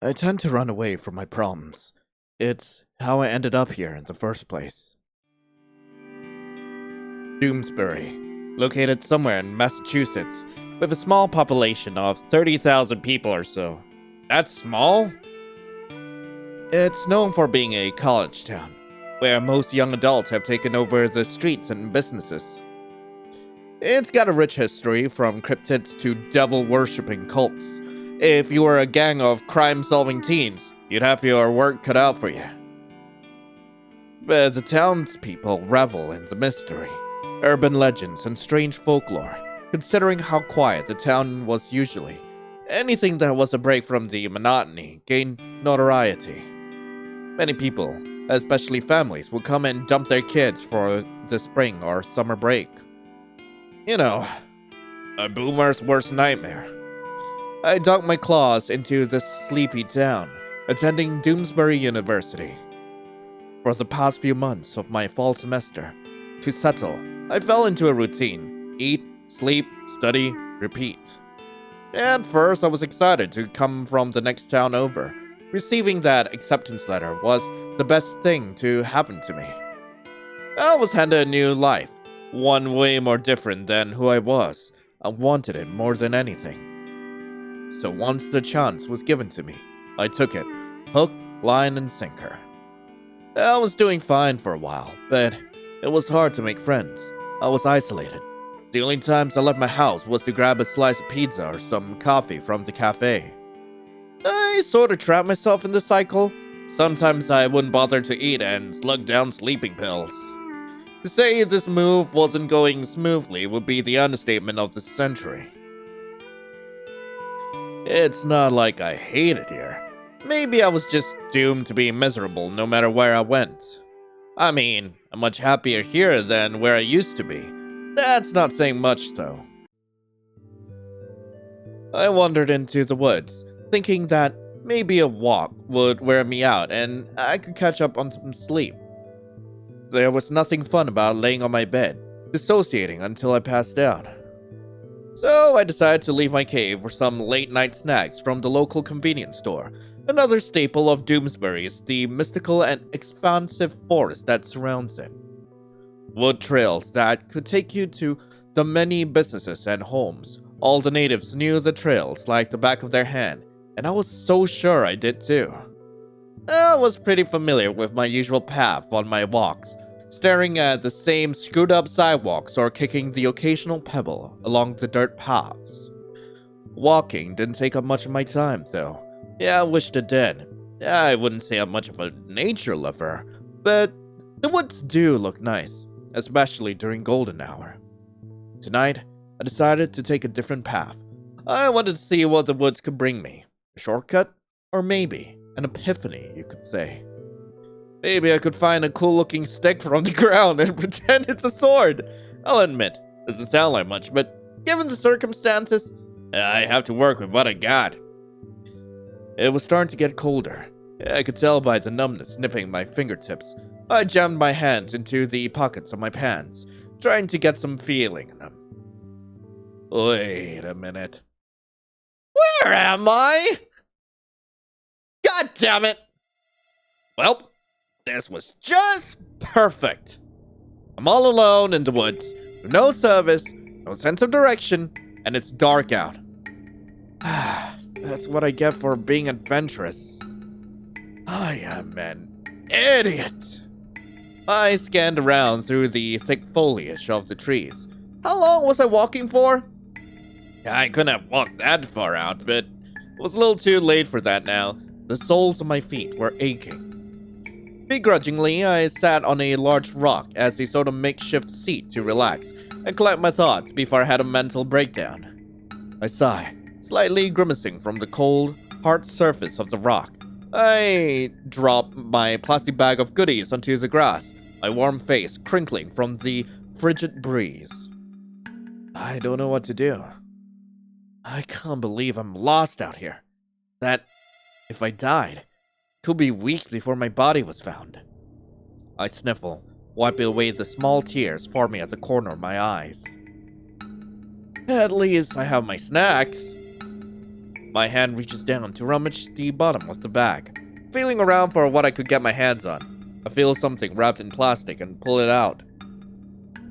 I tend to run away from my problems. It's how I ended up here in the first place. Doomsbury, located somewhere in Massachusetts, with a small population of 30,000 people or so. That's small? It's known for being a college town, where most young adults have taken over the streets and businesses. It's got a rich history, from cryptids to devil-worshipping cults. If you were a gang of crime-solving teens, you'd have your work cut out for you. But the townspeople revel in the mystery, urban legends, and strange folklore, considering how quiet the town was usually. Anything that was a break from the monotony gained notoriety. Many people, especially families, would come and dump their kids for the spring or summer break. You know, a boomer's worst nightmare. I dug my claws into this sleepy town, attending Doomsbury University. For the past few months of my fall semester, to settle, I fell into a routine: eat, sleep, study, repeat. At first, I was excited to come from the next town over. Receiving that acceptance letter was the best thing to happen to me. I was handed a new life, one way more different than who I was. I wanted it more than anything. So once the chance was given to me, I took it, hook, line, and sinker. I was doing fine for a while, but it was hard to make friends. I was isolated. The only times I left my house was to grab a slice of pizza or some coffee from the cafe. I sort of trapped myself in the cycle. Sometimes I wouldn't bother to eat and slug down sleeping pills. To say this move wasn't going smoothly would be the understatement of the century. It's not like I hate it here. Maybe I was just doomed to be miserable no matter where I went. I mean, I'm much happier here than where I used to be. That's not saying much, though. I wandered into the woods, thinking that maybe a walk would wear me out and I could catch up on some sleep. There was nothing fun about laying on my bed, dissociating until I passed out. So I decided to leave my cave for some late-night snacks from the local convenience store. Another staple of Doomsbury is the mystical and expansive forest that surrounds it. Wood trails that could take you to the many businesses and homes. All the natives knew the trails like the back of their hand, and I was so sure I did too. I was pretty familiar with my usual path on my walks, staring at the same screwed up sidewalks or kicking the occasional pebble along the dirt paths. Walking didn't take up much of my time, though. Yeah, I wished it did. I wouldn't say I'm much of a nature lover, but the woods do look nice, especially during golden hour. Tonight, I decided to take a different path. I wanted to see what the woods could bring me. A shortcut? Or maybe an epiphany, you could say. Maybe I could find a cool-looking stick from the ground and pretend it's a sword. I'll admit, doesn't sound like much, but given the circumstances, I have to work with what I got. It was starting to get colder. I could tell by the numbness nipping my fingertips. I jammed my hands into the pockets of my pants, trying to get some feeling in them. Wait a minute. Where am I? God damn it! Well, this was just perfect. I'm all alone in the woods, with no service, no sense of direction, and it's dark out. That's what I get for being adventurous. I am an idiot. I scanned around through the thick foliage of the trees. How long was I walking for? I couldn't have walked that far out, but it was a little too late for that now. The soles of my feet were aching. Begrudgingly, I sat on a large rock as a sort of makeshift seat to relax and collect my thoughts before I had a mental breakdown. I sighed, slightly grimacing from the cold, hard surface of the rock. I dropped my plastic bag of goodies onto the grass, my warm face crinkling from the frigid breeze. I don't know what to do. I can't believe I'm lost out here. That, if I died, it could be weeks before my body was found. I sniffle, wiping away the small tears forming at the corner of my eyes. At least I have my snacks. My hand reaches down to rummage the bottom of the bag, feeling around for what I could get my hands on. I feel something wrapped in plastic and pull it out.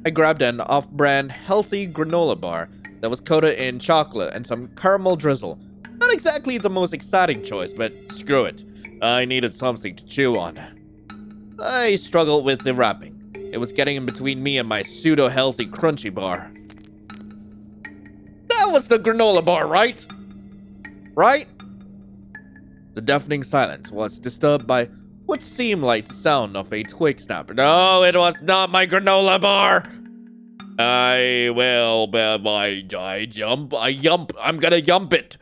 I grabbed an off-brand healthy granola bar that was coated in chocolate and some caramel drizzle. Not exactly the most exciting choice, but screw it. I needed something to chew on. I struggled with the wrapping. It was getting in between me and my pseudo-healthy crunchy bar. That was the granola bar, right? Right? The deafening silence was disturbed by what seemed like the sound of a twig snapper. No, it was not my granola bar! I'm gonna yump it!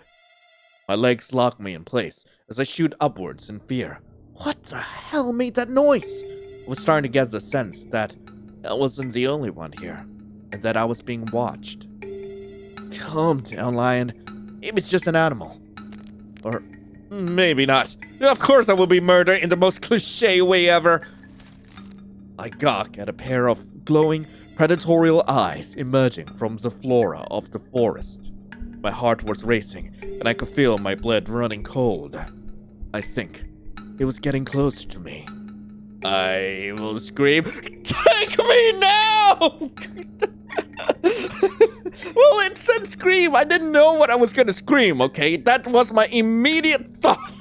My legs lock me in place as I shoot upwards in fear. What the hell made that noise? I was starting to get the sense that I wasn't the only one here, and that I was being watched. Calm down, Lion. Maybe it's just an animal. Or maybe not. Of course I will be murdered in the most cliché way ever. I gawk at a pair of glowing, predatory eyes emerging from the flora of the forest. My heart was racing, and I could feel my blood running cold. I think it was getting closer to me. I will scream, "Take me now!" Well, it said scream. I didn't know what I was gonna scream, okay? That was my immediate thought.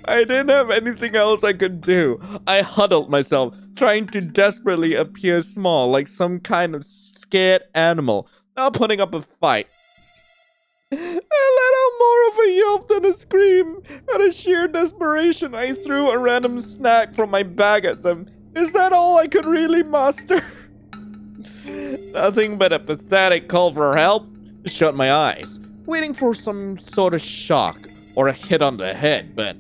I didn't have anything else I could do. I huddled myself, trying to desperately appear small, like some kind of scared animal, not putting up a fight. I let out more of a yelp than a scream. Out of sheer desperation, I threw a random snack from my bag at them. Is that all I could really muster? Nothing but a pathetic call for help. I shut my eyes, waiting for some sort of shock or a hit on the head, but...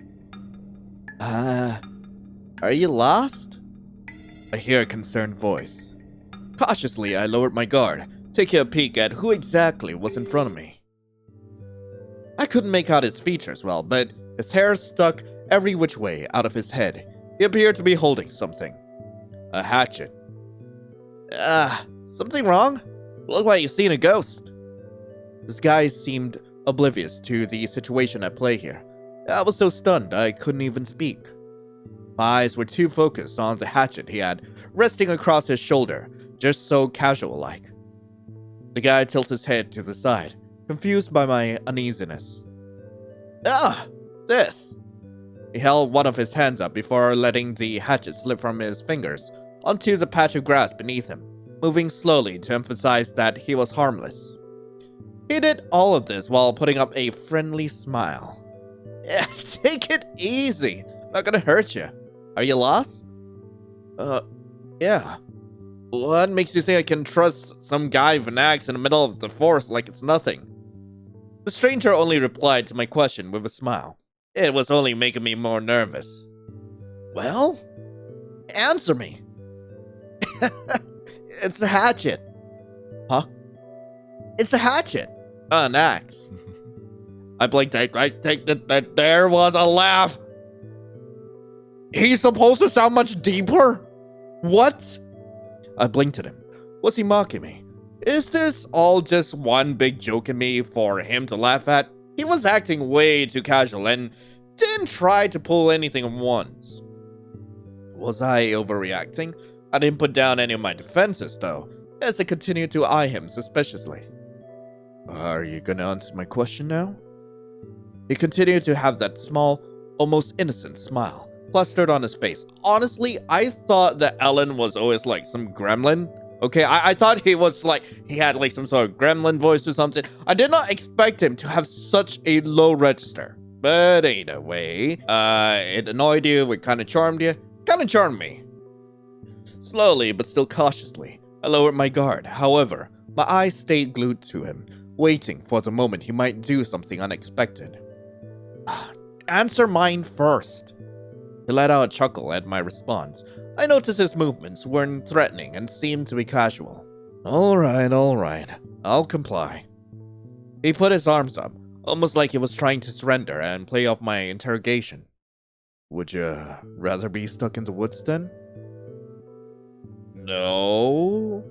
Are you lost? I hear a concerned voice. Cautiously, I lowered my guard, taking a peek at who exactly was in front of me. I couldn't make out his features well, but his hair stuck every which way out of his head. He appeared to be holding something. A hatchet. Something wrong? Looked like you've seen a ghost. This guy seemed oblivious to the situation at play here. I was so stunned I couldn't even speak. My eyes were too focused on the hatchet he had resting across his shoulder, just so casual-like. The guy tilted his head to the side, confused by my uneasiness. This! He held one of his hands up before letting the hatchet slip from his fingers onto the patch of grass beneath him, moving slowly to emphasize that he was harmless. He did all of this while putting up a friendly smile. Yeah, take it easy. Not gonna hurt you. Are you lost? Yeah. What makes you think I can trust some guy with an axe in the middle of the forest like it's nothing? The stranger only replied to my question with a smile. It was only making me more nervous. Well, answer me. It's a hatchet. Huh? It's a hatchet. An axe. I blinked. I think that there was a laugh. He's supposed to sound much deeper? What? I blinked at him. Was he mocking me? Is this all just one big joke in me for him to laugh at? He was acting way too casual and didn't try to pull anything once. Was I overreacting? I didn't put down any of my defenses, though, as I continued to eye him suspiciously. Are you gonna answer my question now? He continued to have that small, almost innocent smile plastered on his face. Honestly, I thought that Alan was always like some gremlin. Okay, I thought he was like, he had like some sort of gremlin voice or something. I did not expect him to have such a low register. But either way, it annoyed you, it kind of charmed you, kind of charmed me. Slowly, but still cautiously, I lowered my guard. However, my eyes stayed glued to him, waiting for the moment he might do something unexpected. Answer mine first. He let out a chuckle at my response. I noticed his movements weren't threatening and seemed to be casual. All right, I'll comply. He put his arms up, almost like he was trying to surrender and play off my interrogation. Would you rather be stuck in the woods then? No.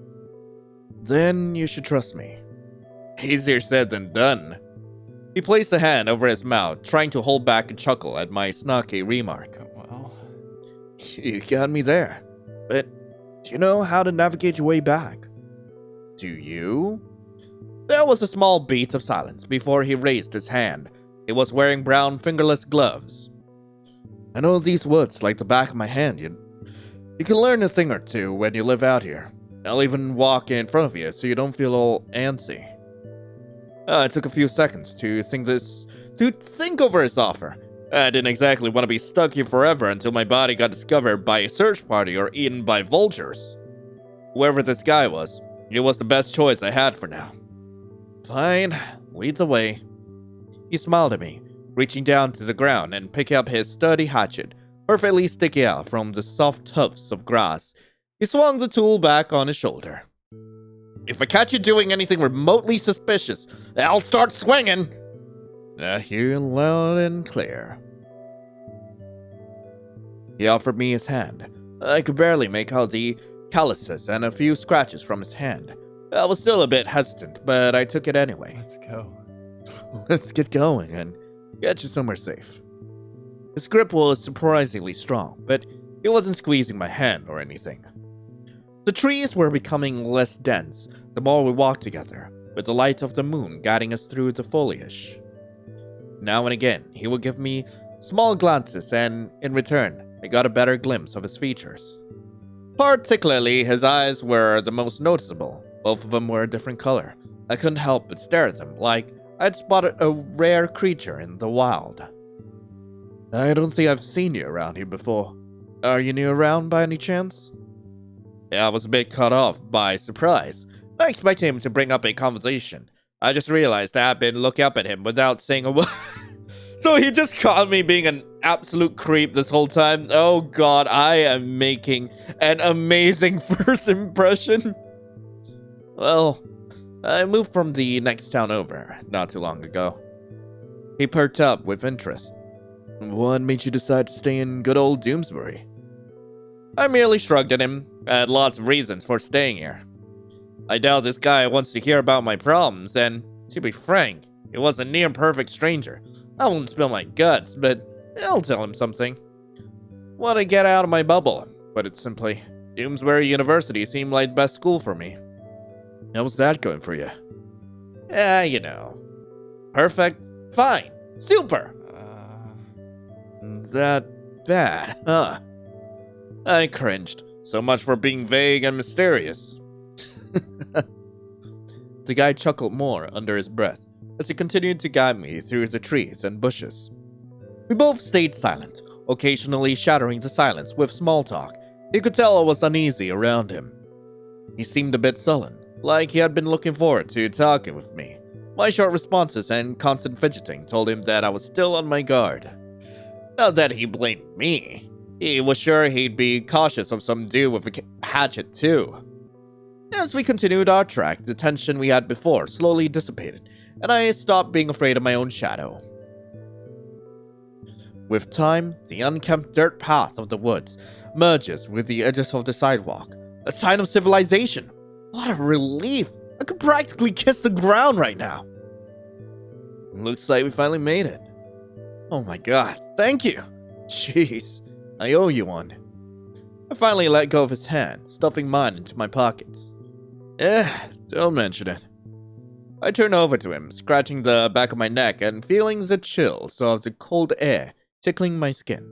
Then you should trust me. Easier said than done. He placed a hand over his mouth, trying to hold back a chuckle at my snarky remark. Well, You got me there. But do you know how to navigate your way back? Do you? There was a small beat of silence before he raised his hand. He was wearing brown fingerless gloves. I know these woods like the back of my hand. You can learn a thing or two when you live out here. I'll even walk in front of you so you don't feel all antsy. It took a few seconds to think over his offer. I didn't exactly want to be stuck here forever until my body got discovered by a search party or eaten by vultures. Whoever this guy was, it was the best choice I had for now. Fine, lead the way. He smiled at me, reaching down to the ground and picking up his sturdy hatchet, perfectly sticking out from the soft tufts of grass. He swung the tool back on his shoulder. If I catch you doing anything remotely suspicious, I'll start swinging. I hear you loud and clear. He offered me his hand. I could barely make out the calluses and a few scratches from his hand. I was still a bit hesitant, but I took it anyway. let's go. Let's get going and get you somewhere safe. His grip was surprisingly strong, but he wasn't squeezing my hand or anything. The trees were becoming less dense the more we walked together, with the light of the moon guiding us through the foliage. Now and again, he would give me small glances, and in return, I got a better glimpse of his features. Particularly, his eyes were the most noticeable. Both of them were a different color. I couldn't help but stare at them, like I'd spotted a rare creature in the wild. I don't think I've seen you around here before. Are you new around by any chance? Yeah, I was a bit caught off by surprise. I expected him to bring up a conversation. I just realized that I'd been looking up at him without saying a word. So he just caught me being an absolute creep this whole time. Oh god, I am making an amazing first impression. Well, I moved from the next town over not too long ago. He perked up with interest. What made you decide to stay in good old Doomsbury? I merely shrugged at him. I had lots of reasons for staying here. I doubt this guy wants to hear about my problems, and to be frank, he was a near-perfect stranger. I won't spill my guts, but I'll tell him something. Want to get out of my bubble, put it simply. Doomsbury University seemed like the best school for me. How's that going for you? You know. Perfect. Fine. Super. That bad, huh? I cringed. So much for being vague and mysterious. The guy chuckled more under his breath as he continued to guide me through the trees and bushes. We both stayed silent, occasionally shattering the silence with small talk. You could tell I was uneasy around him. He seemed a bit sullen, like he had been looking forward to talking with me. My short responses and constant fidgeting told him that I was still on my guard. Not that he blamed me. He was sure he'd be cautious of some dude with a hatchet too. As we continued our trek, the tension we had before slowly dissipated, and I stopped being afraid of my own shadow. With time, the unkempt dirt path of the woods merges with the edges of the sidewalk, a sign of civilization. What a relief! I could practically kiss the ground right now. Looks like we finally made it. Oh my god, thank you! Jeez, I owe you one. I finally let go of his hand, stuffing mine into my pockets. Don't mention it. I turned over to him, scratching the back of my neck and feeling the chills of the cold air tickling my skin.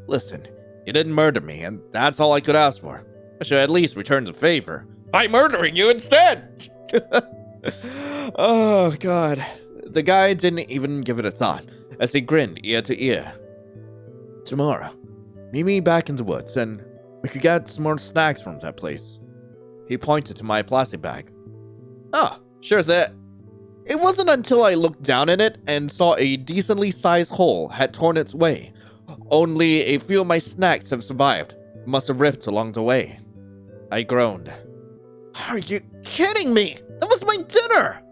Listen, you didn't murder me, and that's all I could ask for. I should at least return the favor by murdering you instead! Oh, God. The guy didn't even give it a thought, as he grinned ear to ear. Tomorrow, meet me back in the woods, and we could get some more snacks from that place. He pointed to my plastic bag. Oh, sure that. It wasn't until I looked down in it and saw a decently sized hole had torn its way. Only a few of my snacks have survived. Must have ripped along the way. I groaned. Are you kidding me? That was my dinner!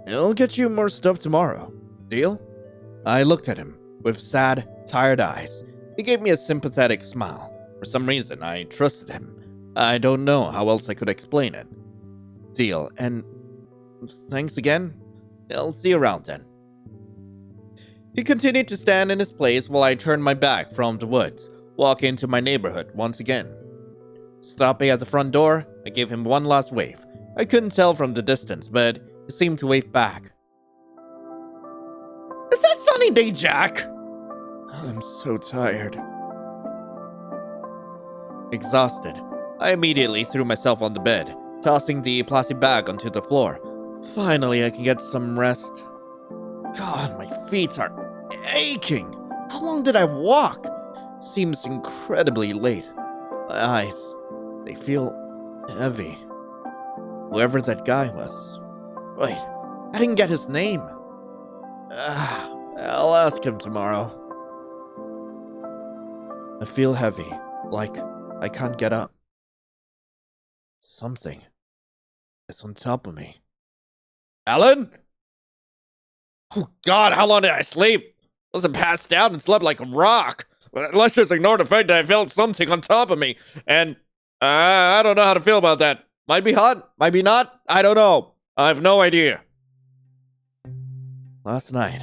I'll get you more stuff tomorrow. Deal? I looked at him with sad, tired eyes. He gave me a sympathetic smile. For some reason, I trusted him. I don't know how else I could explain it. Deal, and thanks again. I'll see you around then. He continued to stand in his place while I turned my back from the woods, walking into my neighborhood once again. Stopping at the front door, I gave him one last wave. I couldn't tell from the distance, but he seemed to wave back. Is that Sunny Day Jack? I'm so tired. Exhausted, I immediately threw myself on the bed, tossing the plastic bag onto the floor. Finally, I can get some rest. God, my feet are aching. How long did I walk? Seems incredibly late. My eyes, they feel heavy. Whoever that guy was. Wait, I didn't get his name. I'll ask him tomorrow. I feel heavy, like I can't get up. Something is on top of me. Alan? Oh God, how long did I sleep? I wasn't passed out and slept like a rock. Let's just ignore the fact that I felt something on top of me. And I don't know how to feel about that. Might be hot, might be not. I don't know. I have no idea. Last night.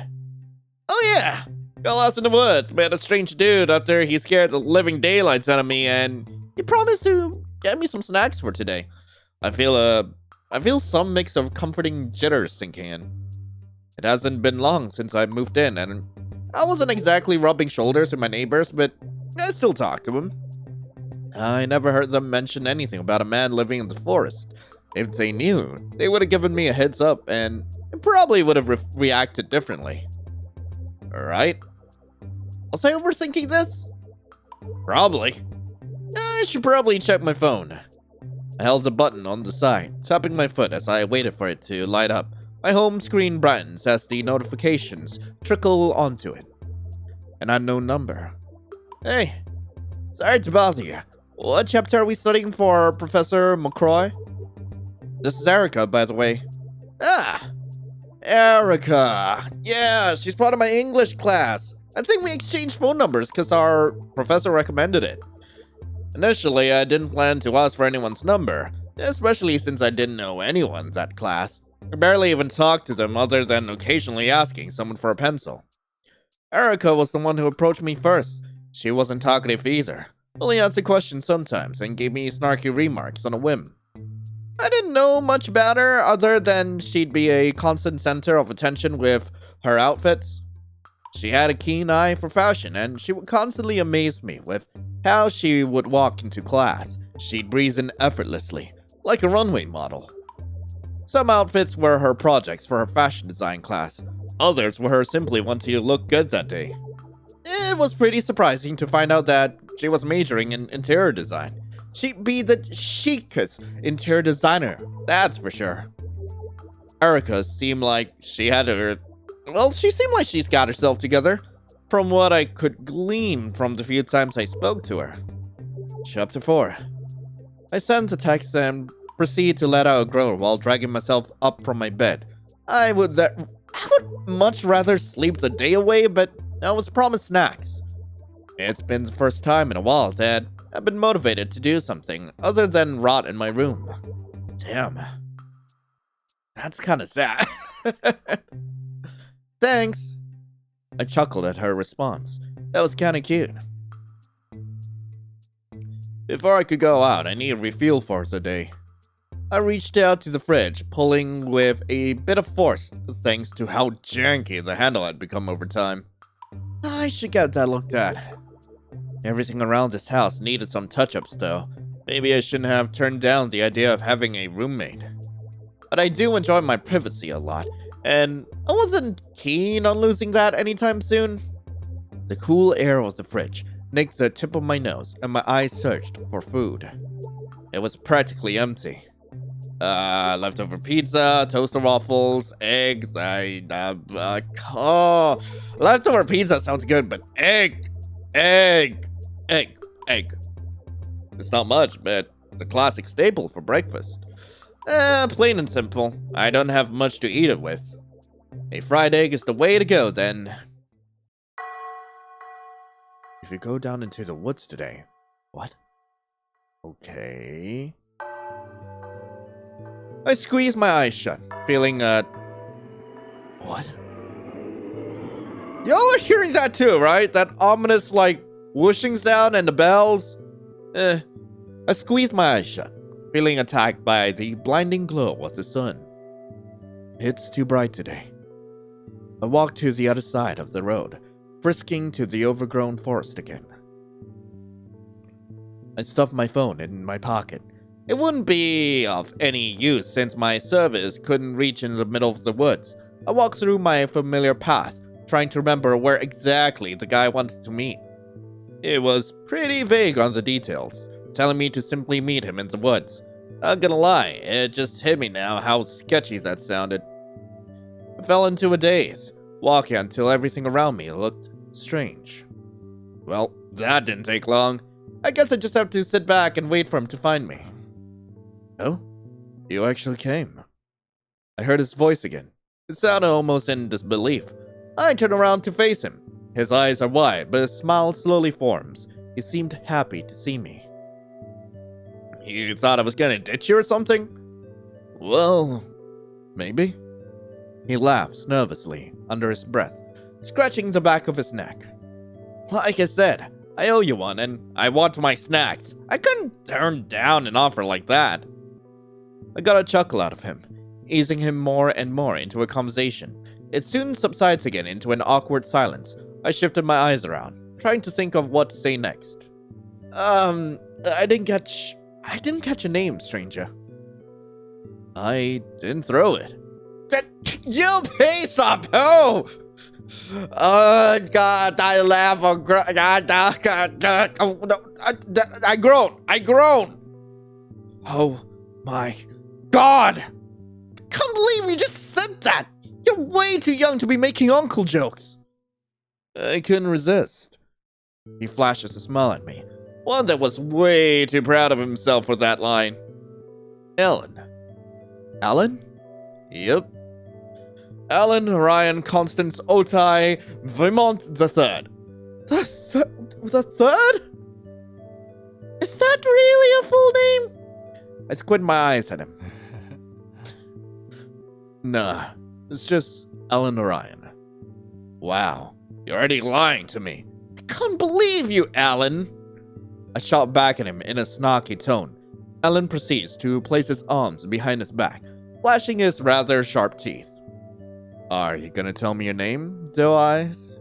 Oh yeah. Got lost in the woods. Met a strange dude after he scared the living daylights out of me, and he promised to get me some snacks for today. I feel some mix of comforting jitters sinking in. It hasn't been long since I moved in, and I wasn't exactly rubbing shoulders with my neighbors, but I still talk to them. I never heard them mention anything about a man living in the forest. If they knew, they would have given me a heads up, and it probably would have reacted differently. Right? Was I overthinking this? Probably. I should probably check my phone. I held the button on the side, tapping my foot as I waited for it to light up. My home screen brightens as the notifications trickle onto it. An unknown number. Hey, sorry to bother you. What chapter are we studying for, Professor McCroy? This is Erica, by the way. Ah, Erica. Yeah, she's part of my English class. I think we exchanged phone numbers because our professor recommended it. Initially, I didn't plan to ask for anyone's number, especially since I didn't know anyone in that class. I barely even talked to them other than occasionally asking someone for a pencil. Erica was the one who approached me first. She wasn't talkative either, only answered questions sometimes and gave me snarky remarks on a whim. I didn't know much about her other than she'd be a constant center of attention with her outfits. She had a keen eye for fashion, and she would constantly amaze me with how she would walk into class. She'd breeze in effortlessly, like a runway model. Some outfits were her projects for her fashion design class. Others were her simply wanting to look good that day. It was pretty surprising to find out that she was majoring in interior design. She'd be the chicest interior designer, that's for sure. Erica seemed like she had her... Well, she seemed like she's got herself together, from what I could glean from the few times I spoke to her. Chapter 4. I sent the text and proceeded to let out a groan while dragging myself up from my bed. I would much rather sleep the day away, but I was promised snacks. It's been the first time in a while that I've been motivated to do something other than rot in my room. Damn. That's kind of sad. Thanks. I chuckled at her response. That was kind of cute. Before I could go out, I needed a refuel for the day. I reached out to the fridge, pulling with a bit of force, thanks to how janky the handle had become over time. I should get that looked at. Everything around this house needed some touch-ups though. Maybe I shouldn't have turned down the idea of having a roommate. But I do enjoy my privacy a lot, and I wasn't keen on losing that anytime soon. The cool air of the fridge nicked the tip of my nose, and my eyes searched for food. It was practically empty. Leftover pizza, toaster waffles, eggs, leftover pizza sounds good, but egg. It's not much, but the classic staple for breakfast. Plain and simple. I don't have much to eat it with. A fried egg is the way to go, then. If you go down into the woods today. What? Okay. I squeezed my eyes shut, feeling What? Y'all are hearing that too, right? That ominous, whooshing sound and the bells? I squeezed my eyes shut, feeling attacked by the blinding glow of the sun. It's too bright today. I walked to the other side of the road, frisking to the overgrown forest again. I stuffed my phone in my pocket. It wouldn't be of any use since my service couldn't reach in the middle of the woods. I walked through my familiar path, trying to remember where exactly the guy wanted to meet. It was pretty vague on the details, telling me to simply meet him in the woods. Not gonna lie, it just hit me now how sketchy that sounded. I fell into a daze, walking until everything around me looked strange. Well, that didn't take long. I guess I just have to sit back and wait for him to find me. Oh, you actually came. I heard his voice again. It sounded almost in disbelief. I turned around to face him. His eyes are wide, but a smile slowly forms. He seemed happy to see me. You thought I was gonna ditch you or something? Well, maybe. He laughs nervously under his breath, scratching the back of his neck. Like I said, I owe you one, and I want my snacks. I couldn't turn down an offer like that. I got a chuckle out of him, easing him more and more into a conversation. It soon subsides again into an awkward silence. I shifted my eyes around, trying to think of what to say next. I didn't catch a name, stranger. I didn't throw it. You piece of poo! Oh, God, I laugh. I groan. Oh, my God. I can't believe you just said that. You're way too young to be making uncle jokes. I couldn't resist. He flashes a smile at me, one that was way too proud of himself for that line. Alan. Alan? Yep. Alan Orion Constance Otai Vermont III. The third? Is that really a full name? I squint my eyes at him. Nah, it's just Alan Orion. Wow, you're already lying to me. I can't believe you, Alan. I shout back at him in a snarky tone. Alan proceeds to place his arms behind his back, flashing his rather sharp teeth. Are you gonna tell me your name, Doe Eyes?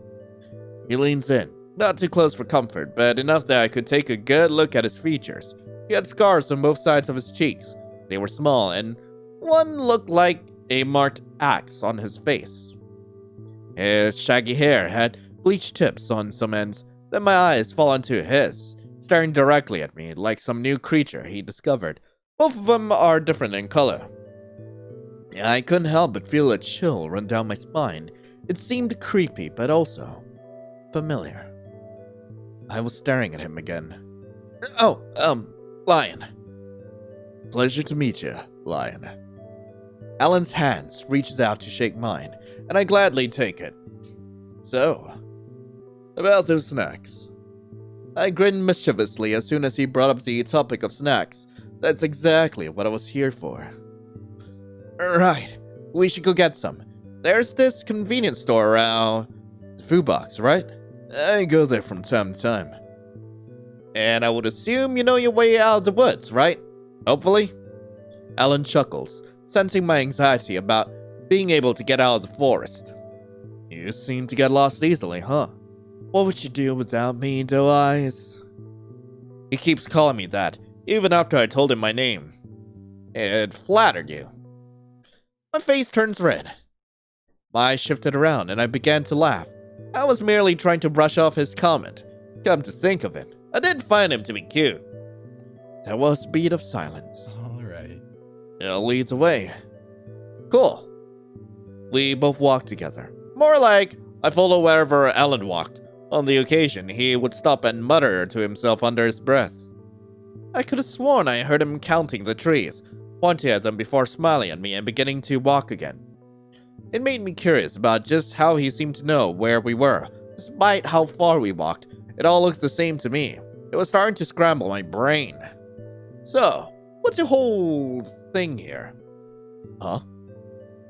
He leans in, not too close for comfort, but enough that I could take a good look at his features. He had scars on both sides of his cheeks. They were small, and one looked like a marked axe on his face. His shaggy hair had bleached tips on some ends. Then my eyes fall onto his, staring directly at me like some new creature he discovered. Both of them are different in color. I couldn't help but feel a chill run down my spine. It seemed creepy, but also familiar. I was staring at him again. Oh, Lion. Pleasure to meet you, Lion. Alan's hands reaches out to shake mine, and I gladly take it. So, about those snacks. I grinned mischievously as soon as he brought up the topic of snacks. That's exactly what I was here for. Right, we should go get some. There's this convenience store around the food box, right? I go there from time to time. And I would assume you know your way out of the woods, right? Hopefully? Alan chuckles, sensing my anxiety about being able to get out of the forest. You seem to get lost easily, huh? What would you do without me, Doe Eyes? He keeps calling me that, even after I told him my name. It flattered you. My face turns red. My eyes shifted around and I began to laugh. I was merely trying to brush off his comment. Come to think of it, I did find him to be cute. There was a beat of silence. Alright. I'll lead the way. Cool. We both walked together. More like I followed wherever Alan walked. On the occasion, he would stop and mutter to himself under his breath. I could have sworn I heard him counting the trees, pointing at them before smiling at me and beginning to walk again. It made me curious about just how he seemed to know where we were. Despite how far we walked, it all looked the same to me. It was starting to scramble my brain. So, what's the whole thing here? Huh?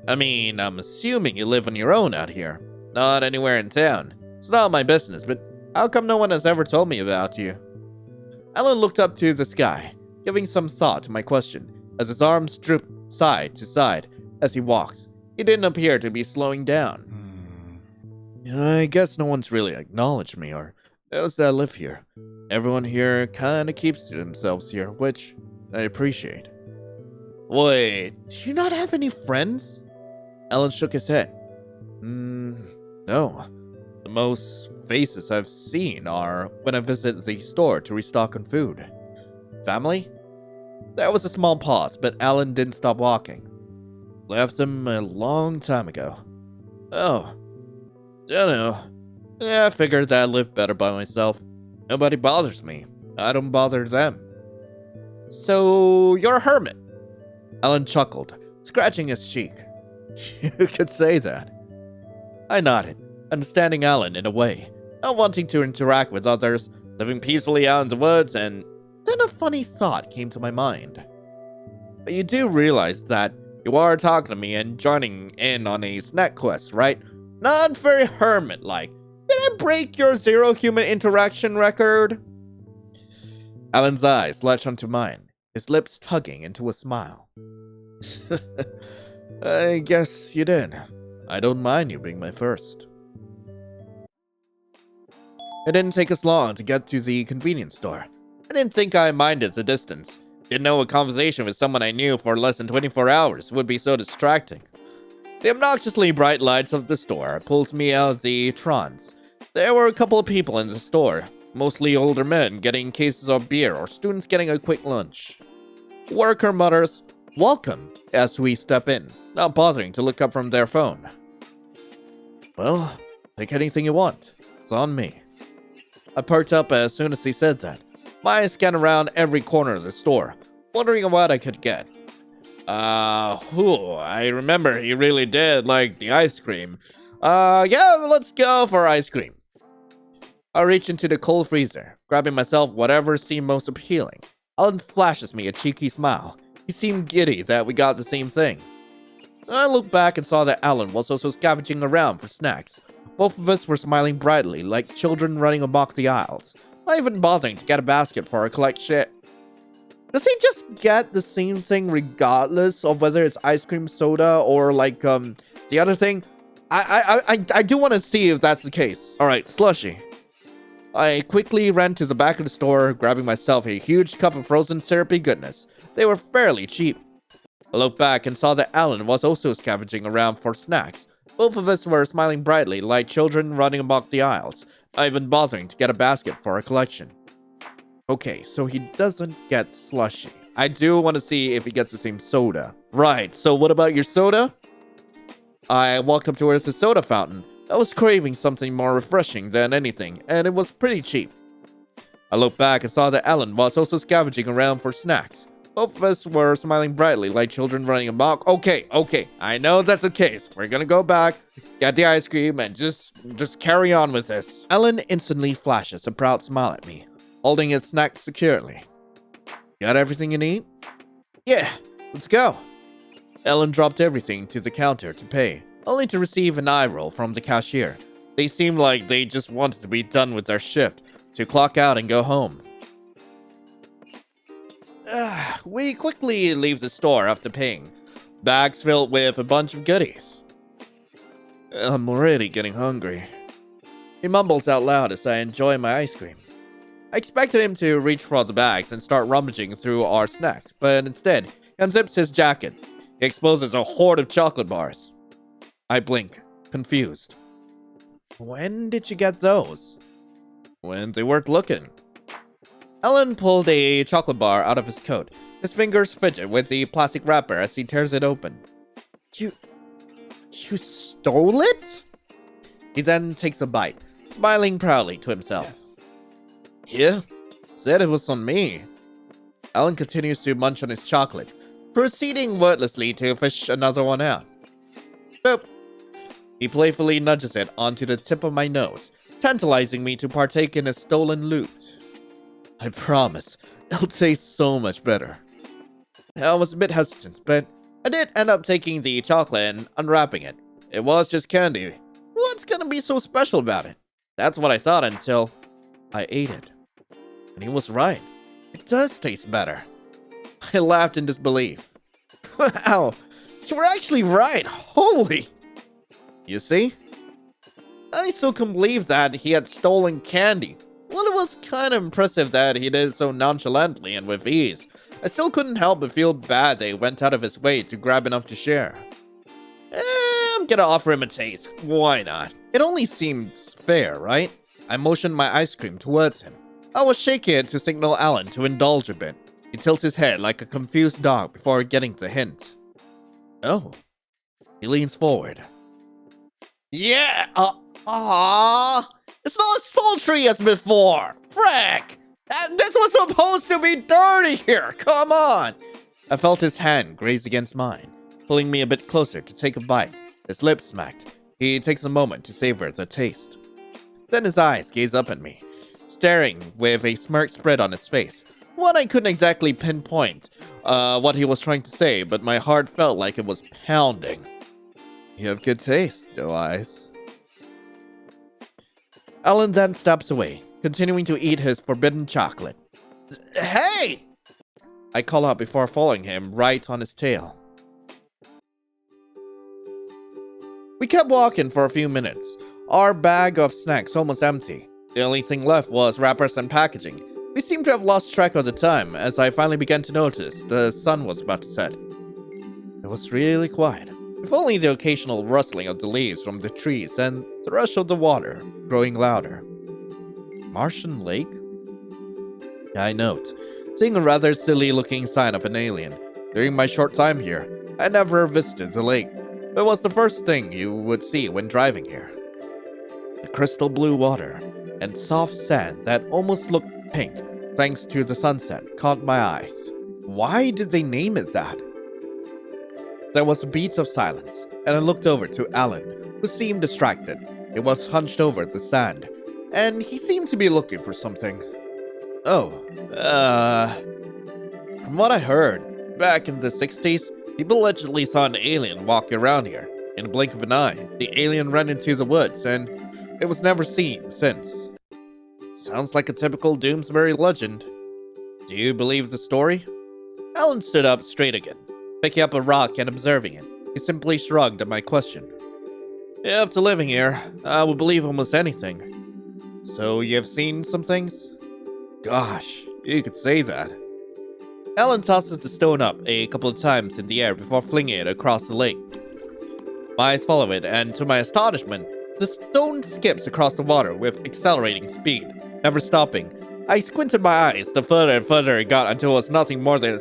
I mean, I'm assuming you live on your own out here, not anywhere in town. It's not my business, but how come no one has ever told me about you? Alan looked up to the sky, giving some thought to my question, as his arms drooped side to side as he walks. He didn't appear to be slowing down. I guess no one's really acknowledged me or knows that I live here. Everyone here kinda keeps to themselves here, which I appreciate. Wait, do you not have any friends? Alan shook his head. No. The most faces I've seen are when I visit the store to restock on food. Family? There was a small pause, but Alan didn't stop walking. Left them a long time ago. Oh. Dunno. Yeah, I figured that I live better by myself. Nobody bothers me. I don't bother them. So, you're a hermit? Alan chuckled, scratching his cheek. You could say that. I nodded, understanding Alan in a way, not wanting to interact with others, living peacefully out in the woods, and then a funny thought came to my mind. You do realize that you are talking to me and joining in on a snack quest, right? Not very hermit-like. Did I break your zero human interaction record? Alan's eyes latched onto mine, his lips tugging into a smile. I guess you did. I don't mind you being my first. It didn't take us long to get to the convenience store. I didn't think I minded the distance. Didn't know a conversation with someone I knew for less than 24 hours would be so distracting. The obnoxiously bright lights of the store pulled me out of the trance. There were a couple of people in the store, mostly older men getting cases of beer or students getting a quick lunch. Worker mutters, "Welcome," as we step in, not bothering to look up from their phone. Well, pick anything you want. It's on me. I perked up as soon as he said that. My eyes scanned around every corner of the store, wondering what I could get. I remember he really did like the ice cream. Yeah, let's go for ice cream. I reached into the cold freezer, grabbing myself whatever seemed most appealing. Alan flashes me a cheeky smile. He seemed giddy that we got the same thing. I looked back and saw that Alan was also scavenging around for snacks. Both of us were smiling brightly, like children running amok the aisles, not even bothering to get a basket for our collect shit. Does he just get the same thing regardless of whether it's ice cream, soda, or like, the other thing? I do want to see if that's the case. Alright, slushy. I quickly ran to the back of the store, grabbing myself a huge cup of frozen syrupy goodness. They were fairly cheap. I looked back and saw that Alan was also scavenging around for snacks. Both of us were smiling brightly, like children running amok the aisles, not even bothering to get a basket for our collection. Okay, so he doesn't get slushy. I do want to see if he gets the same soda. Right, so what about your soda? I walked up towards the soda fountain. I was craving something more refreshing than anything, and it was pretty cheap. I looked back and saw that Alan was also scavenging around for snacks. Both of us were smiling brightly like children running amok. Okay, I know that's the case. We're gonna go back, get the ice cream, and just carry on with this. Alan instantly flashes a proud smile at me, holding his snack securely. Got everything you need? Yeah, let's go. Alan dropped everything to the counter to pay, only to receive an eye roll from the cashier. They seemed like they just wanted to be done with their shift, to clock out and go home. We quickly leave the store after paying, bags filled with a bunch of goodies. I'm already getting hungry. He mumbles out loud as I enjoy my ice cream. I expected him to reach for the bags and start rummaging through our snacks, but instead, he unzips his jacket. He exposes a hoard of chocolate bars. I blink, confused. When did you get those? When they weren't looking. Alan pulled a chocolate bar out of his coat. His fingers fidget with the plastic wrapper as he tears it open. You stole it? He then takes a bite, smiling proudly to himself. Yes. Yeah, said it was on me. Alan continues to munch on his chocolate, proceeding wordlessly to fish another one out. Boop. He playfully nudges it onto the tip of my nose, tantalizing me to partake in his stolen loot. I promise, it'll taste so much better. I was a bit hesitant, but I did end up taking the chocolate and unwrapping it. It was just candy. What's gonna be so special about it? That's what I thought until I ate it. And he was right. It does taste better. I laughed in disbelief. Wow, you were actually right. Holy! You see? I still couldn't believe that he had stolen candy. While it was kind of impressive that he did it so nonchalantly and with ease, I still couldn't help but feel bad that he went out of his way to grab enough to share. I'm gonna offer him a taste. Why not? It only seems fair, right? I motioned my ice cream towards him. I was shaking it to signal Alan to indulge a bit. He tilts his head like a confused dog before getting the hint. Oh. He leans forward. Yeah, it's not as sultry as before. Frick! This was supposed to be dirty here, come on! I felt his hand graze against mine, pulling me a bit closer to take a bite. His lips smacked. He takes a moment to savor the taste. Then his eyes gaze up at me, staring with a smirk spread on his face. What I couldn't exactly pinpoint what he was trying to say, but my heart felt like it was pounding. You have good taste, Doe Eyes. Alan then steps away, continuing to eat his forbidden chocolate. Hey! I call out before following him right on his tail. We kept walking for a few minutes, our bag of snacks almost empty. The only thing left was wrappers and packaging. We seemed to have lost track of the time as I finally began to notice the sun was about to set. It was really quiet, with only the occasional rustling of the leaves from the trees and the rush of the water growing louder. Martian lake? I note, seeing a rather silly-looking sign of an alien. During my short time here, I never visited the lake. It was the first thing you would see when driving here. The crystal blue water and soft sand that almost looked pink thanks to the sunset caught my eyes. Why did they name it that? There was a beat of silence, and I looked over to Alan, who seemed distracted. He was hunched over the sand, and he seemed to be looking for something. From what I heard, back in the 60s, people allegedly saw an alien walking around here. In a blink of an eye, the alien ran into the woods, and it was never seen since. Sounds like a typical Doomsbury legend. Do you believe the story? Alan stood up straight again, picking up a rock and observing it. He simply shrugged at my question. After living here, I would believe almost anything. So you have seen some things? Gosh, you could say that. Alan tosses the stone up a couple of times in the air before flinging it across the lake. My eyes follow it, and to my astonishment, the stone skips across the water with accelerating speed, never stopping. I squinted my eyes the further and further it got until it was nothing more than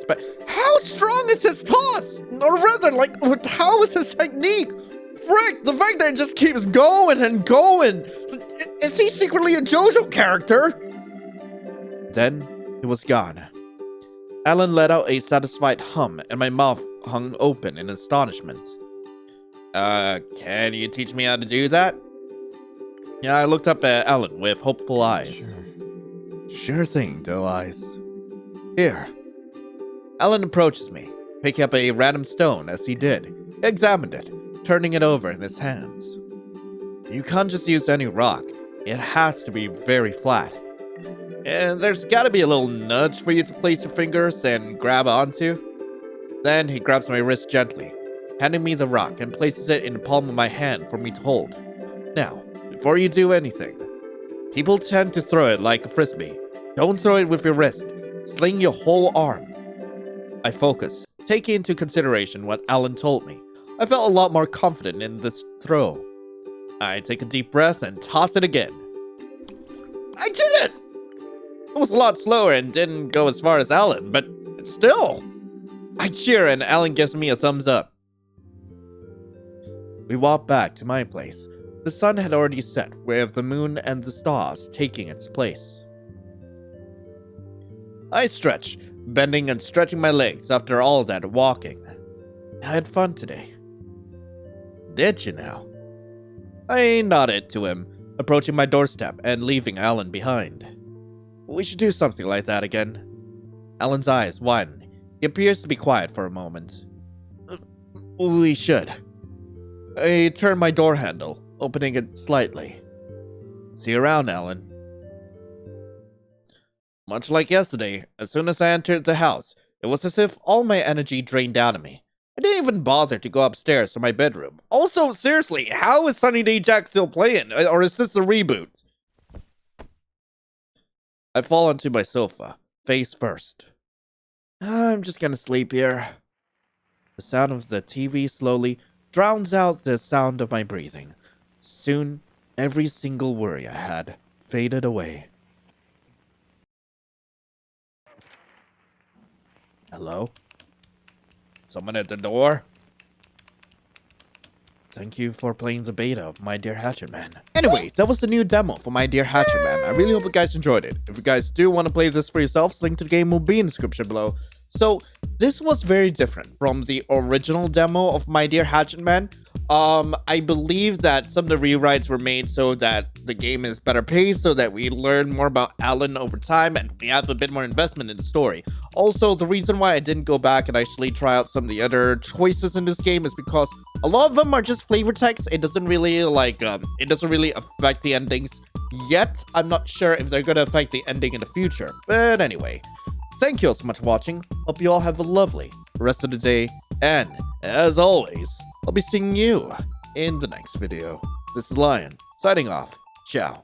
How strong is his toss? Or rather, how is his technique? Frick, the fact that it just keeps going and going. Is he secretly a JoJo character? Then, it was gone. Alan let out a satisfied hum, and my mouth hung open in astonishment. Can you teach me how to do that? Yeah, I looked up at Alan with hopeful eyes. Sure thing, Doe Eyes. Here. Alan approaches me, picking up a random stone as he did. He examined it, turning it over in his hands. You can't just use any rock. It has to be very flat. And there's gotta be a little nudge for you to place your fingers and grab onto. Then he grabs my wrist gently, handing me the rock and places it in the palm of my hand for me to hold. Now, before you do anything, people tend to throw it like a frisbee. Don't throw it with your wrist. Sling your whole arm. I focus, taking into consideration what Alan told me. I felt a lot more confident in this throw. I take a deep breath and toss it again. I did it! It was a lot slower and didn't go as far as Alan, but still. I cheer and Alan gives me a thumbs up. We walk back to my place. The sun had already set, with the moon and the stars taking its place. I stretch, bending and stretching my legs after all that walking. I had fun today. Did you now? I nodded to him, approaching my doorstep and leaving Alan behind. We should do something like that again. Alan's eyes widen. He appears to be quiet for a moment. We should. I turned my door handle, opening it slightly. See you around, Alan. Much like yesterday, as soon as I entered the house, it was as if all my energy drained out of me. I didn't even bother to go upstairs to my bedroom. Also, seriously, how is Sunny Day Jack still playing? Or is this the reboot? I fall onto my sofa, face first. I'm just gonna sleep here. The sound of the TV slowly drowns out the sound of my breathing. Soon, every single worry I had faded away. Hello? Someone at the door? Thank you for playing the beta of My Dear Hatchet Man. Anyway, that was the new demo for My Dear Hatchet Man. I really hope you guys enjoyed it. If you guys do want to play this for yourselves, link to the game will be in the description below. So, this was very different from the original demo of My Dear Hatchet Man. I believe that some of the rewrites were made so that the game is better paced, so that we learn more about Alan over time, and we have a bit more investment in the story. Also, the reason why I didn't go back and actually try out some of the other choices in this game is because a lot of them are just flavor text. It doesn't really, it doesn't really affect the endings yet. I'm not sure if they're gonna affect the ending in the future. But anyway, thank you all so much for watching. Hope you all have a lovely rest of the day, and as always, I'll be seeing you in the next video. This is Lion, signing off. Ciao.